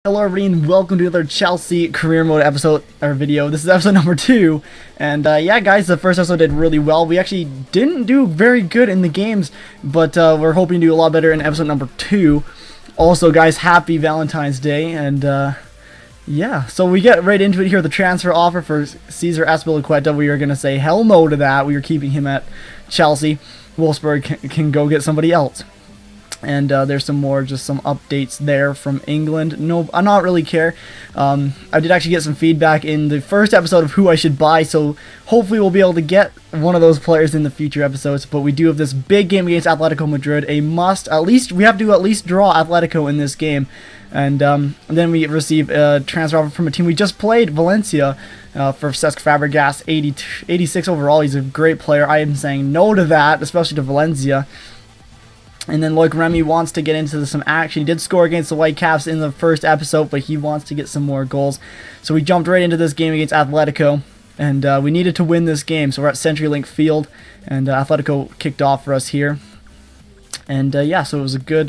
Hello everybody and welcome to another Chelsea career mode episode or video. This is episode number 2, and yeah guys, the first episode did really well. We actually didn't do very good in the games, but we're hoping to do a lot better in episode number 2. Also guys, happy Valentine's Day, and yeah, so we get right into it here. The transfer offer for Cesar Azpilicueta, we are going to say hell no to that. We are keeping him at Chelsea. Wolfsburg can go get somebody else. And there's some updates there from England. No, I not really care. I did actually get some feedback in the first episode of who I should buy, so hopefully we'll be able to get one of those players in the future episodes. But we do have this big game against Atletico Madrid, a must. We have to at least draw Atletico in this game. And then we receive a transfer offer from a team we just played, Valencia, for Cesc Fabregas, 86 overall. He's a great player. I am saying no to that, especially to Valencia. And then Loic Remy wants to get into some action. He did score against the Whitecaps in the first episode, but he wants to get some more goals. So we jumped right into this game against Atletico, and we needed to win this game. So we're at CenturyLink Field, and Atletico kicked off for us here. And yeah, so it was a good...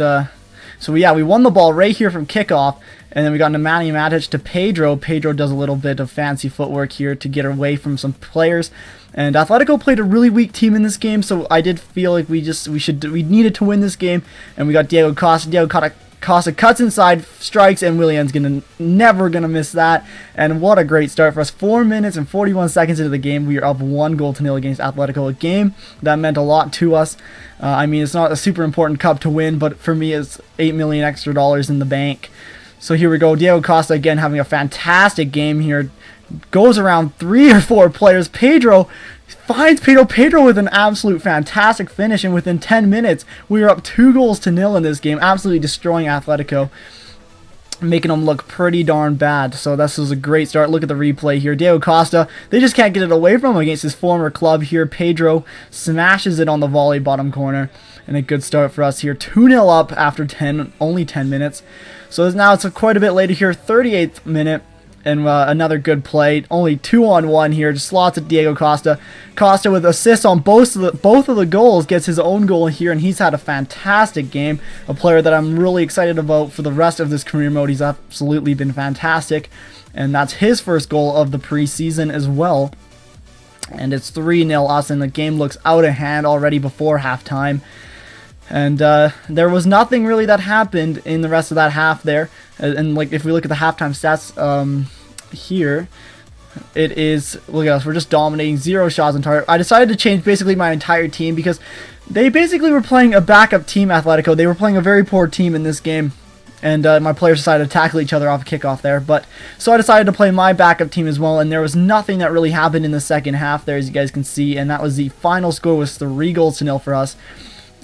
we won the ball right here from kickoff, and then we got Nemanja Matic to Pedro. Pedro does a little bit of fancy footwork here to get away from some players. And Atletico played a really weak team in this game, so I did feel like we needed to win this game. And we got Diego Costa. Costa cuts inside, strikes, and Willian's never gonna miss that. And what a great start for us. 4 minutes and 41 seconds into the game, we are up 1-0 against Atletico. A game that meant a lot to us. I mean, it's not a super important cup to win, but for me, it's $8 million extra in the bank. So here we go. Diego Costa again having a fantastic game here. Goes around 3 or 4 players. Pedro finds Pedro with an absolute fantastic finish, and within 10 minutes we were up 2-0 in this game, absolutely destroying Atletico, making them look pretty darn bad. So this was a great start. Look at the replay here. Diego Costa, they just can't get it away from him against his former club here. Pedro smashes it on the volley bottom corner, and a good start for us here. 2-0 up after only 10 minutes. So now it's quite a bit later here, 38th minute. And another good play. Only 2-on-1 here. Just slots at Diego Costa. Costa with assists on both of the goals. Gets his own goal here, and he's had a fantastic game. A player that I'm really excited about for the rest of this career mode. He's absolutely been fantastic. And that's his first goal of the preseason as well. And it's 3-0 us, and the game looks out of hand already before halftime. And there was nothing really that happened in the rest of that half there. And like if we look at the halftime stats here, it is, look at us, we're just dominating, 0 shots on target. I decided to change basically my entire team because they basically were playing a backup team, Atletico. They were playing a very poor team in this game. And my players decided to tackle each other off a kickoff there. So I decided to play my backup team as well, and there was nothing that really happened in the second half there, as you guys can see. And that was the final score, was 3-0 for us.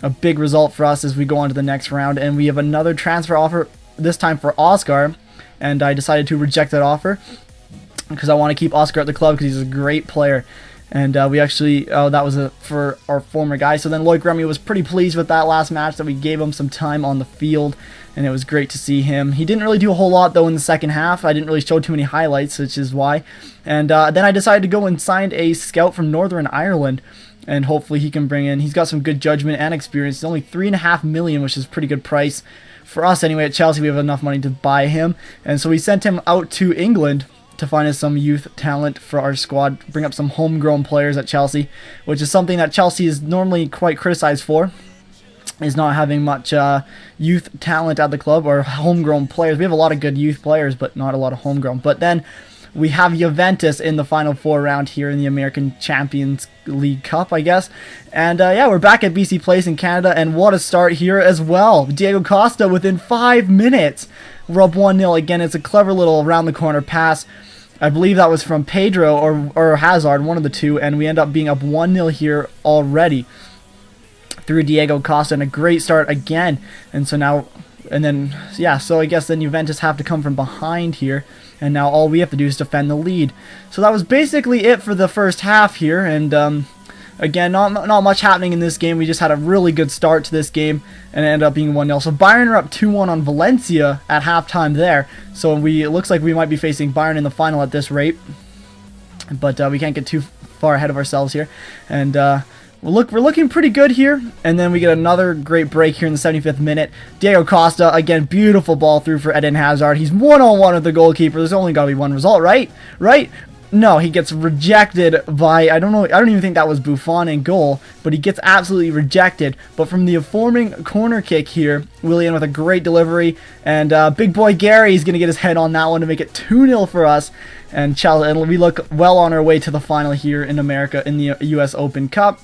A big result for us as we go on to the next round, and we have another transfer offer, this time for Oscar, and I decided to reject that offer because I want to keep Oscar at the club because he's a great player. And we actually, that was for our former guy. So then Loic Remy was pretty pleased with that last match, that we gave him some time on the field, and it was great to see him. He didn't really do a whole lot though in the second half. I didn't really show too many highlights, which is why. And then I decided to go and sign a scout from Northern Ireland. And hopefully he can bring in, he's got some good judgment and experience. It's only $3.5 million, which is a pretty good price. For us anyway, at Chelsea, we have enough money to buy him. And so we sent him out to England to find us some youth talent for our squad, bring up some homegrown players at Chelsea, which is something that Chelsea is normally quite criticized for, is not having much youth talent at the club, or homegrown players. We have a lot of good youth players, but not a lot of homegrown. But then we have Juventus in the Final Four round here in the American Champions League Cup, I guess. And yeah, we're back at BC Place in Canada, and what a start here as well. Diego Costa within 5 minutes. We're up 1-0. Again, it's a clever little around-the-corner pass. I believe that was from Pedro or Hazard, one of the two, and we end up being up 1-0 here already through Diego Costa, and a great start again. And so now, and then, yeah, so I guess then Juventus have to come from behind here. And now all we have to do is defend the lead. So that was basically it for the first half here. And again, not much happening in this game. We just had a really good start to this game, and it ended up being 1-0. So Bayern are up 2-1 on Valencia at halftime there. So it looks like we might be facing Bayern in the final at this rate. But we can't get too far ahead of ourselves here. And we're looking pretty good here, and then we get another great break here in the 75th minute. Diego Costa, again, beautiful ball through for Eden Hazard. He's one-on-one with the goalkeeper. There's only got to be one result, right? Right? No, he gets rejected by, I don't even think that was Buffon in goal, but he gets absolutely rejected. But from the forming corner kick here, Willian with a great delivery, and big boy Gary is going to get his head on that one to make it 2-0 for us. And we look well on our way to the final here in America in the US Open Cup.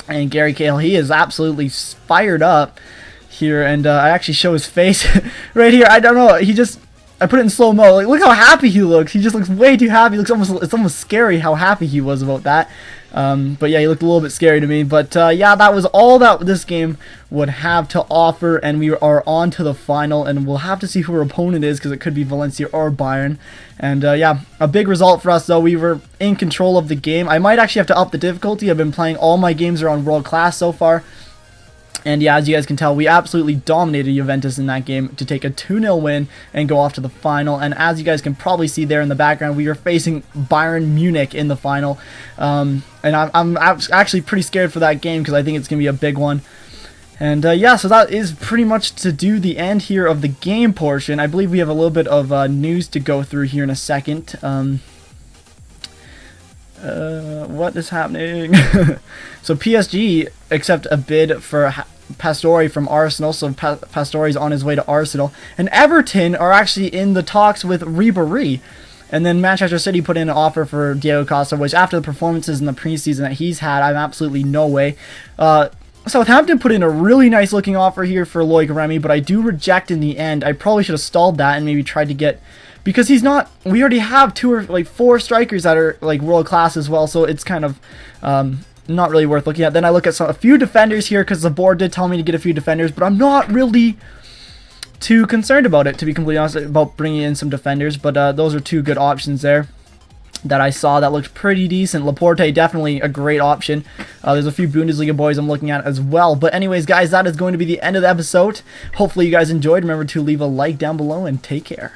And Gary Cahill, he is absolutely fired up here, and I actually show his face right here. I don't know, I put it in slow-mo. Like, look how happy he looks. He just looks way too happy. It's almost scary how happy he was about that. But yeah, he looked a little bit scary to me. But yeah, that was all that this game would have to offer, and we are on to the final, and we'll have to see who our opponent is, because it could be Valencia or Bayern. And yeah, a big result for us, though. We were in control of the game. I might actually have to up the difficulty. I've been playing all my games are on world class so far. And yeah, as you guys can tell, we absolutely dominated Juventus in that game to take a 2-0 win and go off to the final. And as you guys can probably see there in the background, we are facing Bayern Munich in the final. And I'm actually pretty scared for that game, because I think it's going to be a big one. And yeah, so that is pretty much to do the end here of the game portion. I believe we have a little bit of news to go through here in a second. What is happening? So PSG accept a bid for Pastore from Arsenal, so Pastore is on his way to Arsenal. And Everton are actually in the talks with Ribéry. And then Manchester City put in an offer for Diego Costa, which after the performances in the preseason that he's had, I'm absolutely no way. Southampton put in a really nice looking offer here for Loic Remy, but I do reject in the end. I probably should have stalled that and maybe tried to get, because he's not, we already have 2 or 4 strikers that are like world class as well, so it's kind of not really worth looking at. Then I look at a few defenders here, because the board did tell me to get a few defenders, but I'm not really too concerned about it, to be completely honest, about bringing in some defenders. But those are 2 good options there that I saw that looked pretty decent. Laporte, definitely a great option. There's a few Bundesliga boys I'm looking at as well. But anyways, guys, that is going to be the end of the episode. Hopefully you guys enjoyed. Remember to leave a like down below, and take care.